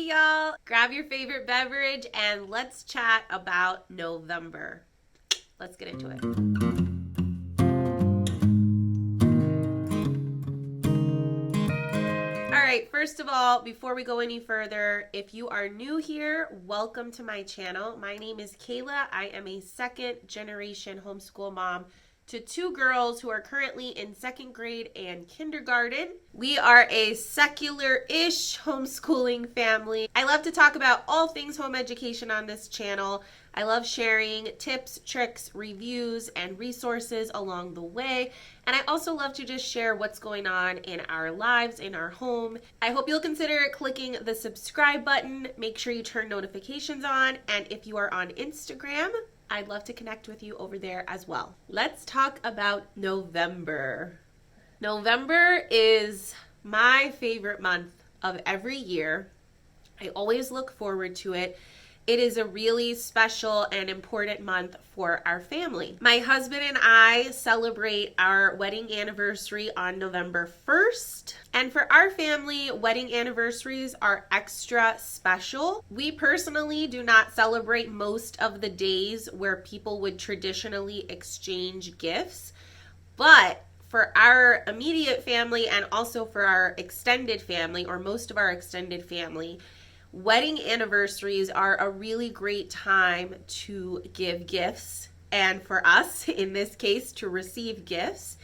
Hey y'all, grab your favorite beverage and let's chat about November. Let's get into it. All right, first of all, before we go any further, if you are new here, welcome to my channel. My name is Kaela. I am a second generation homeschool mom to two girls who are currently in second grade and kindergarten. We are a secular-ish homeschooling family. I love to talk about all things home education on this channel. I love sharing tips, tricks, reviews, and resources along the way. And I also love to just share what's going on in our lives, in our home. I hope you'll consider clicking the subscribe button. Make sure you turn notifications on. And if you are on Instagram, I'd love to connect with you over there as well. Let's talk about November. November is my favorite month of every year. I always look forward to it. It is a really special and important month for our family. My husband and I celebrate our wedding anniversary on November 1st. And for our family, wedding anniversaries are extra special. We personally do not celebrate most of the days where people would traditionally exchange gifts. But for our immediate family and also for our extended family, or most of our extended family, wedding anniversaries are a really great time to give gifts, and for us, in this case, to receive gifts.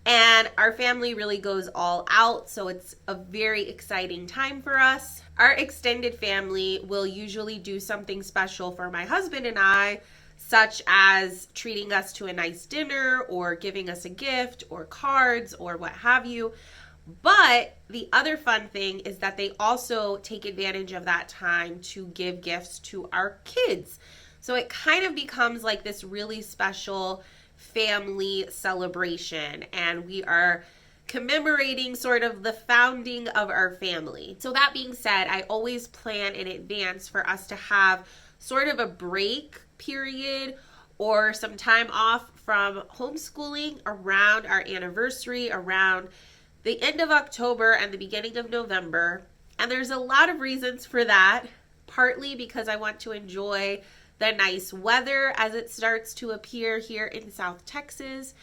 And our family really goes all out, so it's a very exciting time for us. Our extended family will usually do something special for my husband and I, such as treating us to a nice dinner or giving us a gift or cards or what have you. But the other fun thing is that they also take advantage of that time to give gifts to our kids. So it kind of becomes like this really special family celebration, and we are commemorating sort of the founding of our family. So that being said, I always plan in advance for us to have sort of a break period or some time off from homeschooling around our anniversary, around the end of October and the beginning of November. And there's a lot of reasons for that, partly because I want to enjoy the nice weather as it starts to appear here in South Texas,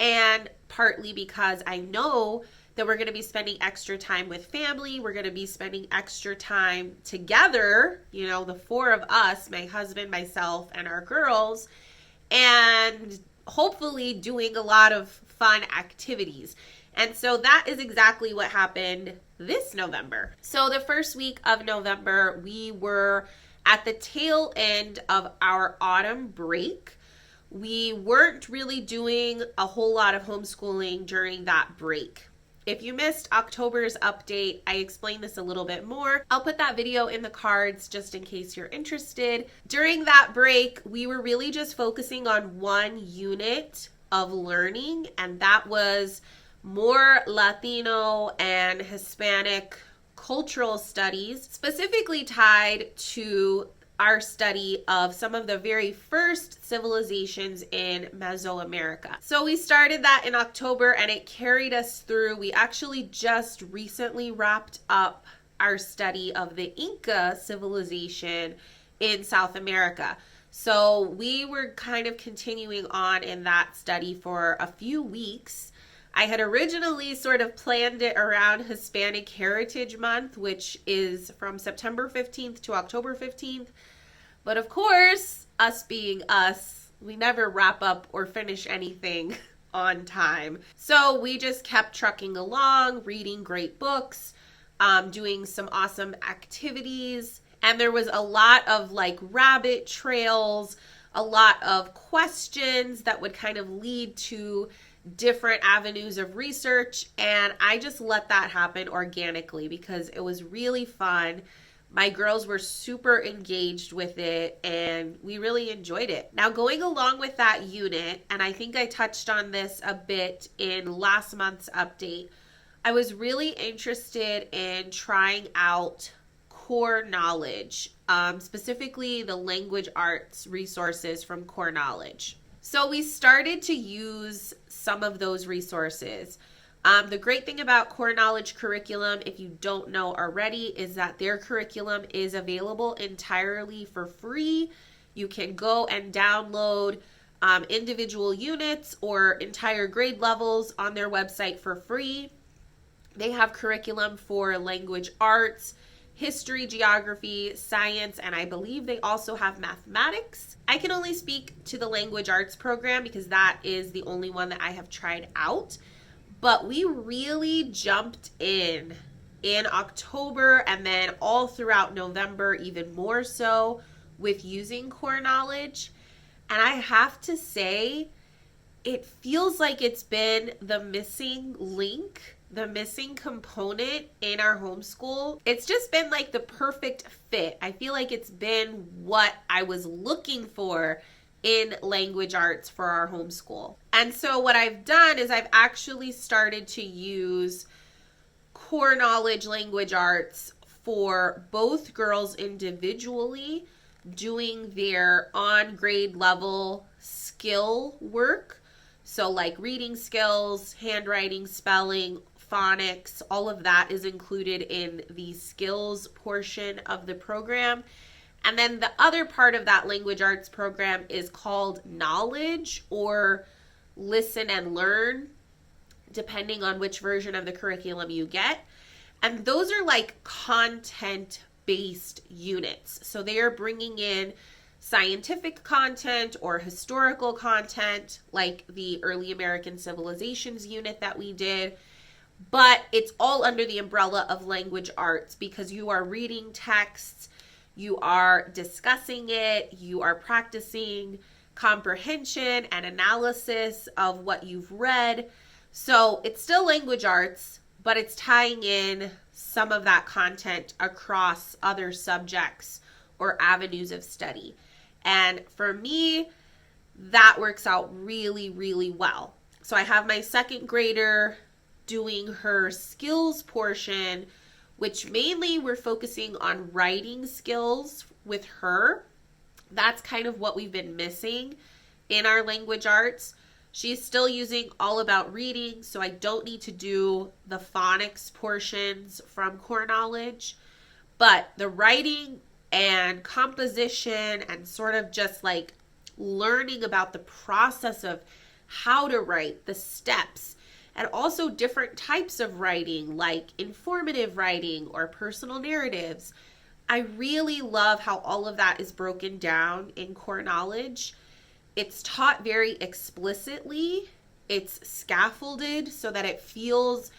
and partly because I know that we're going to be spending extra time with family. We're going to be spending extra time together, the four of us, my husband, myself, and our girls, and hopefully doing a lot of fun activities. And so that is exactly what happened this November. So the first week of November, we were at the tail end of our autumn break. We weren't really doing a whole lot of homeschooling during that break. If you missed October's update, I explained this a little bit more. I'll put that video in the cards just in case you're interested. During that break, we were really just focusing on one unit of learning, and that was more Latino and Hispanic cultural studies, specifically tied to our study of some of the very first civilizations in Mesoamerica. So we started that in October and it carried us through. We actually just recently wrapped up our study of the Inca civilization in South America. So we were kind of continuing on in that study for a few weeks. I had originally sort of planned it around Hispanic Heritage Month, which is from September 15th to October 15th. But of course, us being us, we never wrap up or finish anything on time. So we just kept trucking along, reading great books, doing some awesome activities. And there was a lot of rabbit trails, a lot of questions that would kind of lead to different avenues of research, and I just let that happen organically because it was really fun. My girls were super engaged with it and we really enjoyed it. Now, going along with that unit, and I think I touched on this a bit in last month's update, I was really interested in trying out core knowledge, specifically the language arts resources from Core Knowledge. So we started to use some of those resources. The great thing about Core Knowledge curriculum, if you don't know already, is that their curriculum is available entirely for free. You can go and download individual units or entire grade levels on their website for free. They have curriculum for language arts, history, geography, science, and I believe they also have mathematics. I can only speak to the language arts program because that is the only one that I have tried out. But we really jumped in October and then all throughout November, even more so with using Core Knowledge. And I have to say, it feels like it's been the missing link, the missing component in our homeschool. It's just been like the perfect fit. I feel like it's been what I was looking for in language arts for our homeschool. And so what I've done is I've actually started to use Core Knowledge language arts for both girls individually, doing their on grade level skill work. So like reading skills, handwriting, spelling, phonics, all of that is included in the skills portion of the program. And then the other part of that language arts program is called knowledge or listen and learn, depending on which version of the curriculum you get. And those are like content-based units. So they are bringing in scientific content or historical content, like the Early American Civilizations unit that we did. But it's all under the umbrella of language arts because you are reading texts, you are discussing it, you are practicing comprehension and analysis of what you've read. So it's still language arts, but it's tying in some of that content across other subjects or avenues of study. And for me, that works out really, really well. So I have my second grader doing her skills portion, which mainly we're focusing on writing skills with her. That's kind of what we've been missing in our language arts. She's still using All About Reading, so I don't need to do the phonics portions from Core Knowledge. But the writing and composition and sort of just like learning about the process of how to write, the steps, and also different types of writing like informative writing or personal narratives. I really love how all of that is broken down in Core Knowledge. It's taught very explicitly. It's scaffolded so that it feels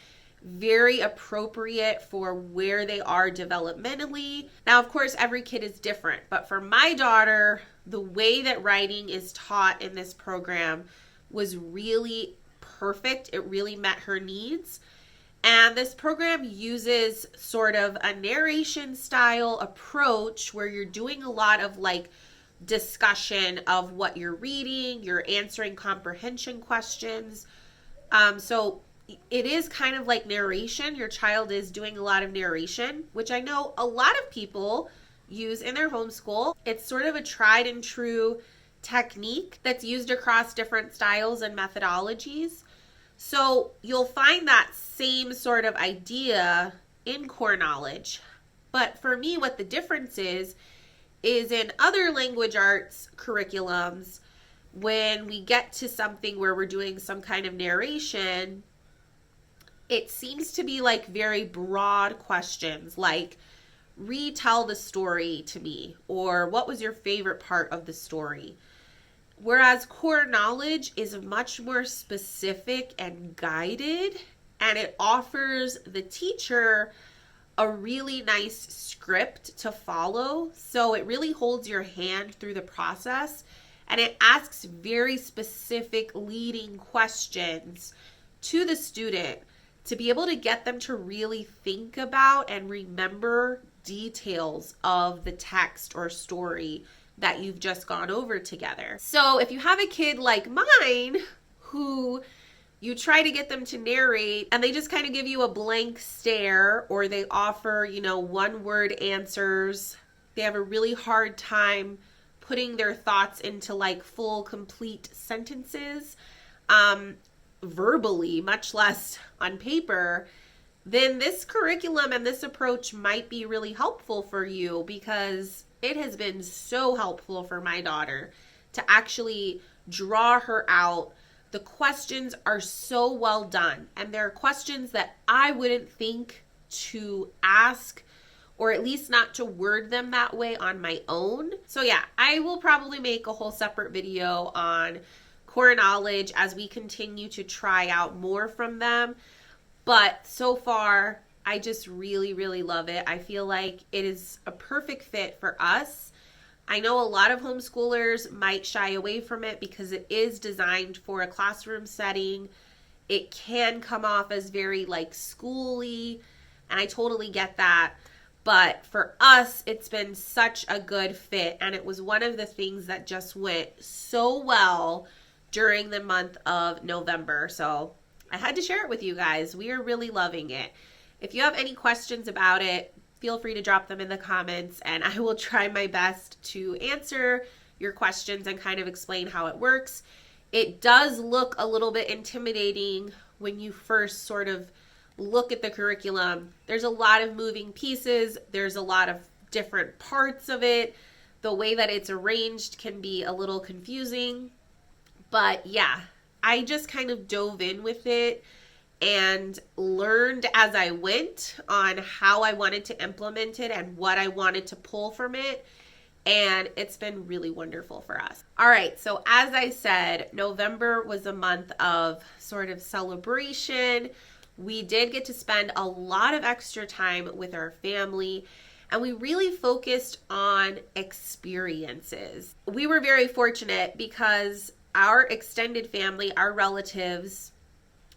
very appropriate for where they are developmentally. Now, of course, every kid is different, but for my daughter, the way that writing is taught in this program was really perfect. It really met her needs. And this program uses sort of a narration style approach where you're doing a lot of like discussion of what you're reading, you're answering comprehension questions. So it is kind of like narration. Your child is doing a lot of narration, which I know a lot of people use in their homeschool. It's sort of a tried and true technique that's used across different styles and methodologies. So you'll find that same sort of idea in Core Knowledge. But for me, what the difference is in other language arts curriculums, when we get to something where we're doing some kind of narration, it seems to be like very broad questions like, retell the story to me, or what was your favorite part of the story? Whereas Core Knowledge is much more specific and guided, and it offers the teacher a really nice script to follow. So it really holds your hand through the process, and it asks very specific leading questions to the student to be able to get them to really think about and remember details of the text or story that you've just gone over together. So if you have a kid like mine who you try to get them to narrate and they just kind of give you a blank stare, or they offer, one word answers, they have a really hard time putting their thoughts into like full, complete sentences. verbally, much less on paper, then this curriculum and this approach might be really helpful for you, because it has been so helpful for my daughter to actually draw her out. The questions are so well done, and they're questions that I wouldn't think to ask, or at least not to word them that way on my own. So yeah, I will probably make a whole separate video on core knowledge as we continue to try out more from them. But so far, I just really, really love it. I feel like it is a perfect fit for us. I know a lot of homeschoolers might shy away from it because it is designed for a classroom setting. It can come off as very like schooly, and I totally get that. But for us, it's been such a good fit, and it was one of the things that just went so well during the month of November. So I had to share it with you guys. We are really loving it. If you have any questions about it, feel free to drop them in the comments, and I will try my best to answer your questions and kind of explain how it works. It does look a little bit intimidating when you first sort of look at the curriculum. There's a lot of moving pieces. There's a lot of different parts of it. The way that it's arranged can be a little confusing. But yeah, I just kind of dove in with it and learned as I went on how I wanted to implement it and what I wanted to pull from it. And it's been really wonderful for us. All right, so as I said, November was a month of sort of celebration. We did get to spend a lot of extra time with our family, and we really focused on experiences. We were very fortunate because our extended family, our relatives,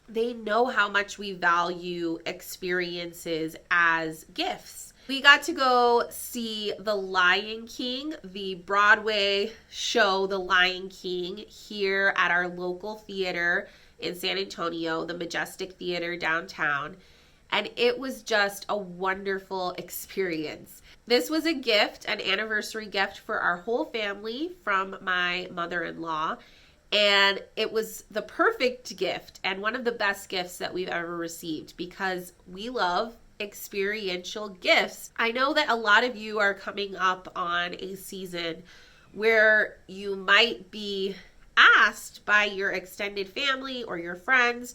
they know how much we value experiences as gifts. We got to go see The Lion King, the Broadway show, The Lion King, here at our local theater in San Antonio, the Majestic Theater downtown. And it was just a wonderful experience. This was a gift, an anniversary gift for our whole family from my mother-in-law. And it was the perfect gift and one of the best gifts that we've ever received, because we love experiential gifts. I know that a lot of you are coming up on a season where you might be asked by your extended family or your friends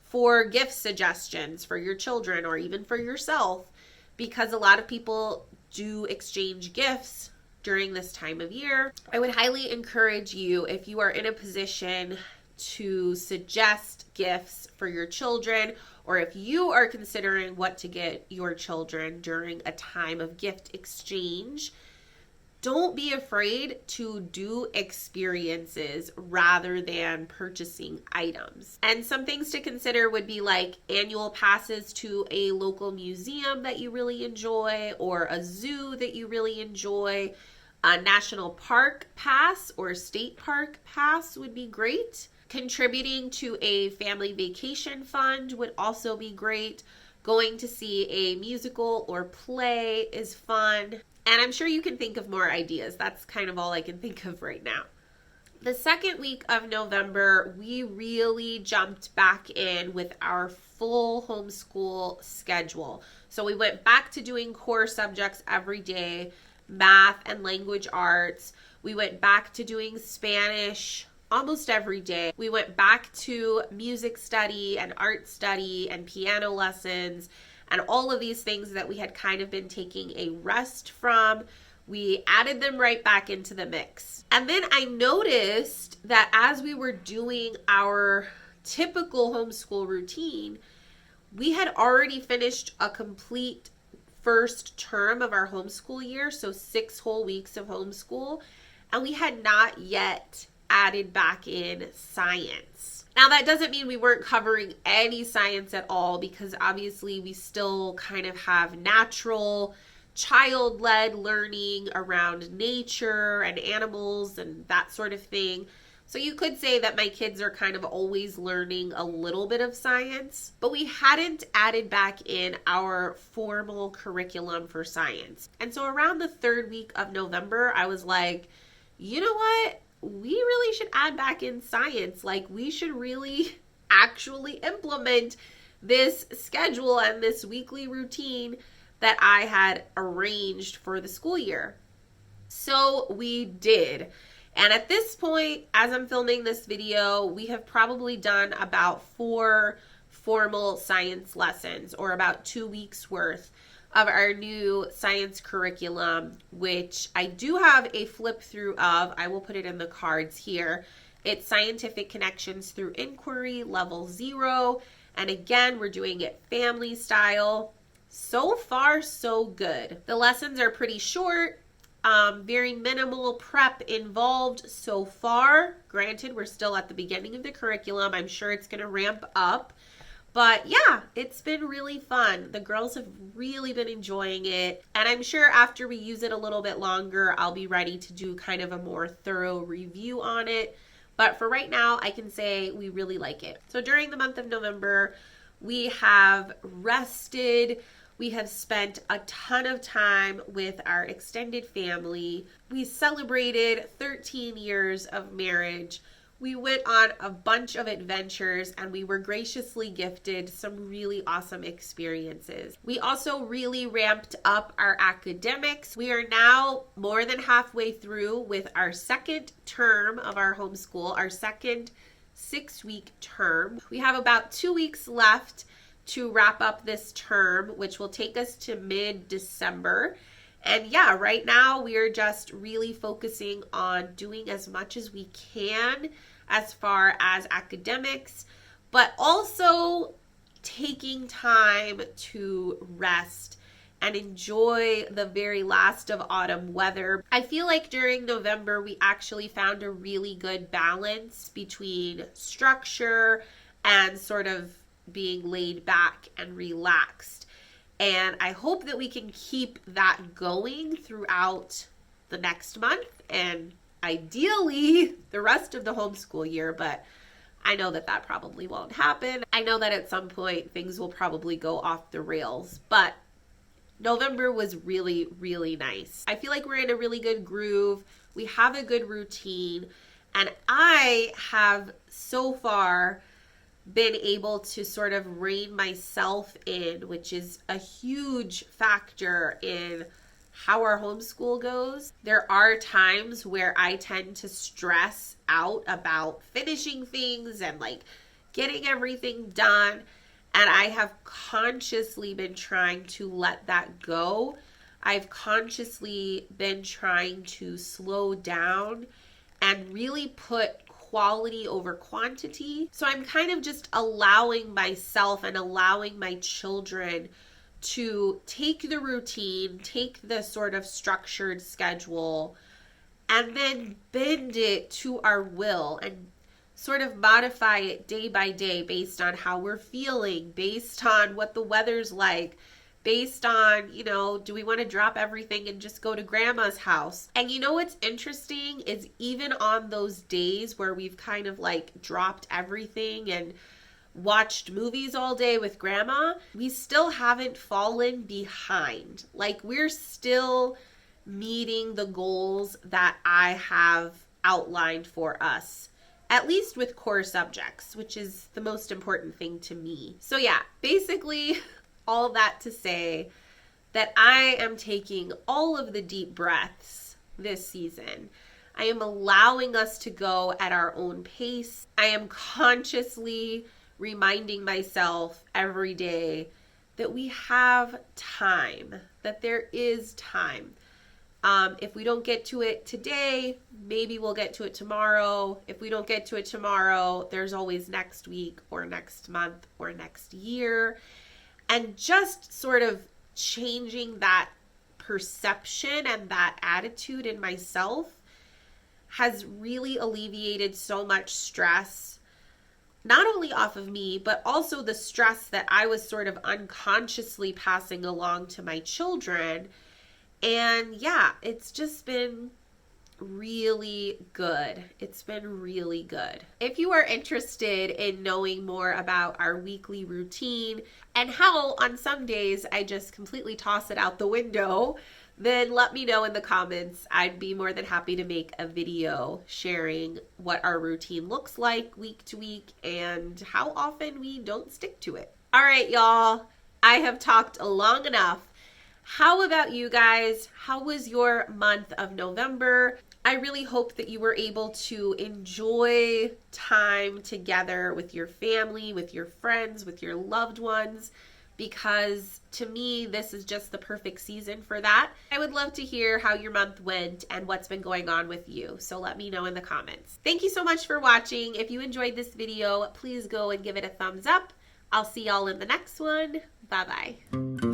for gift suggestions for your children or even for yourself, because a lot of people do exchange gifts during this time of year. I would highly encourage you, if you are in a position to suggest gifts for your children, or if you are considering what to get your children during a time of gift exchange, don't be afraid to do experiences rather than purchasing items. And some things to consider would be like annual passes to a local museum that you really enjoy, or a zoo that you really enjoy. A national park pass or state park pass would be great. Contributing to a family vacation fund would also be great. Going to see a musical or play is fun. And I'm sure you can think of more ideas. That's kind of all I can think of right now. The second week of November, we really jumped back in with our full homeschool schedule. So we went back to doing core subjects every day, math and language arts. We went back to doing Spanish almost every day. We went back to music study and art study and piano lessons and all of these things that we had kind of been taking a rest from. We added them right back into the mix. And then I noticed that as we were doing our typical homeschool routine, we had already finished a complete first term of our homeschool year, so 6 whole weeks of homeschool, and we had not yet added back in science. Now, that doesn't mean we weren't covering any science at all, because obviously we still kind of have natural, child-led learning around nature and animals and that sort of thing. So you could say that my kids are kind of always learning a little bit of science, but we hadn't added back in our formal curriculum for science. And so around the 3rd week of November, I was like, you know what? We really should add back in science. Like, we should really actually implement this schedule and this weekly routine that I had arranged for the school year. So we did. And at this point, as I'm filming this video, we have probably done about 4 formal science lessons, or about 2 weeks worth of our new science curriculum, which I do have a flip through of. I will put it in the cards here. It's Scientific Connections Through Inquiry, Level 0. And again, we're doing it family style. So far, so good. The lessons are pretty short. Very minimal prep involved so far. Granted, we're still at the beginning of the curriculum. I'm sure it's going to ramp up. But yeah, it's been really fun. The girls have really been enjoying it. And I'm sure after we use it a little bit longer, I'll be ready to do kind of a more thorough review on it. But for right now, I can say we really like it. So during the month of November, we have rested. We have spent a ton of time with our extended family. We celebrated 13 years of marriage. We went on a bunch of adventures, and we were graciously gifted some really awesome experiences. We also really ramped up our academics. We are now more than halfway through with our second term of our homeschool, our second 6-week term. We have about 2 weeks left to wrap up this term, which will take us to mid-December. And yeah, right now we are just really focusing on doing as much as we can as far as academics, but also taking time to rest and enjoy the very last of autumn weather. I feel like during November, we actually found a really good balance between structure and sort of being laid back and relaxed. And I hope that we can keep that going throughout the next month and ideally the rest of the homeschool year, but I know that that probably won't happen. I know that at some point things will probably go off the rails, but November was really, really nice. I feel like we're in a really good groove. We have a good routine, and I have so far been able to sort of rein myself in, which is a huge factor in how our homeschool goes. There are times where I tend to stress out about finishing things and like getting everything done, and I have consciously been trying to let that go. I've consciously been trying to slow down and really put quality over quantity. So I'm kind of just allowing myself and allowing my children to take the routine, take the sort of structured schedule, and then bend it to our will and sort of modify it day by day based on how we're feeling, based on what the weather's like, based on, do we want to drop everything and just go to grandma's house? And what's interesting is even on those days where we've kind of like dropped everything and watched movies all day with grandma, we still haven't fallen behind. Like, we're still meeting the goals that I have outlined for us, at least with core subjects, which is the most important thing to me. So yeah, basically all that to say that I am taking all of the deep breaths this season. I am allowing us to go at our own pace. I am consciously reminding myself every day that we have time, that there is time. If we don't get to it today, maybe we'll get to it tomorrow. If we don't get to it tomorrow, there's always next week or next month or next year. And just sort of changing that perception and that attitude in myself has really alleviated so much stress, not only off of me, but also the stress that I was sort of unconsciously passing along to my children. And yeah, it's just been really good. It's been really good. If you are interested in knowing more about our weekly routine and how on some days I just completely toss it out the window, then let me know in the comments. I'd be more than happy to make a video sharing what our routine looks like week to week and how often we don't stick to it. All right, y'all, I have talked long enough. How about you guys? How was your month of November? I really hope that you were able to enjoy time together with your family, with your friends, with your loved ones, because to me, this is just the perfect season for that. I would love to hear how your month went and what's been going on with you. So let me know in the comments. Thank you so much for watching. If you enjoyed this video, please go and give it a thumbs up. I'll see y'all in the next one. Bye-bye.